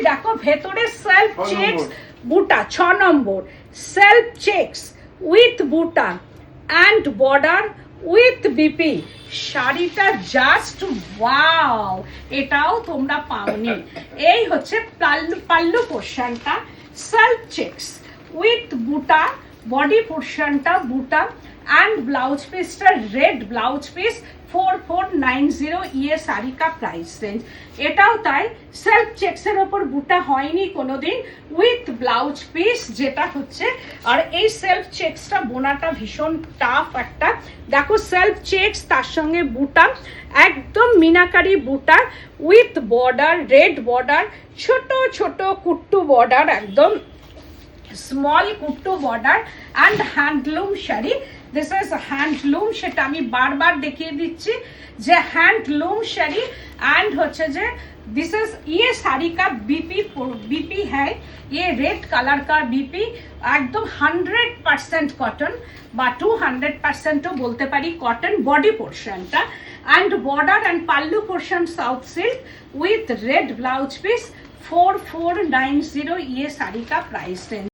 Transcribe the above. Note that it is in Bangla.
দেখো ভেতরে সেলফ চেকস বুটা 6 নম্বর সেলফ চেকস উইথ বুটা অ্যান্ড বর্ডার উইথ বিপি। শাড়িটা জাস্ট ওয়াও, এটাও তোমরা পাওনি। এই হচ্ছে পাল্লু পোর্শনটা সেলফ চেকস উইথ বুটা, বডি পোর্শনটা বুটা অ্যান্ড ব্লাউজ পিসটা রেড ব্লাউজ পিস 4490 ইয়ে শাড়ি কা প্রাইস রেঞ্জ। এটাও তাই সেলফ চেক্সের ওপর বুটা হয়নি কোনোদিন, উইথ ব্লাউজ পিস যেটা হচ্ছে। আর এই সেলফ চেক্সটা বোনাটা ভীষণ টাফ একটা। দেখো সেলফ চেক্স তার সঙ্গে বুটা, একদম মিনাকারি বুটা উইথ বর্ডার, রেড বর্ডার, ছোট ছোট কুট্টু বর্ডার, একদম small kuttu border and handloom sari. This is handloom, সেটা আমি বারবার দেখিয়ে দিচ্ছি যে হ্যান্ডলুম শাড়ি। एंड হচ্ছে যে दिस इज ये साड़ी का बीपी है, ये रेड कलर का बीपी एकदम 100% कॉटन বা 200%ও বলতে পারি কটন বডি পোর্শনটা। And border and pallu portion south silk with red blouse piece 4490 ये साड़ी का प्राइस रेंज।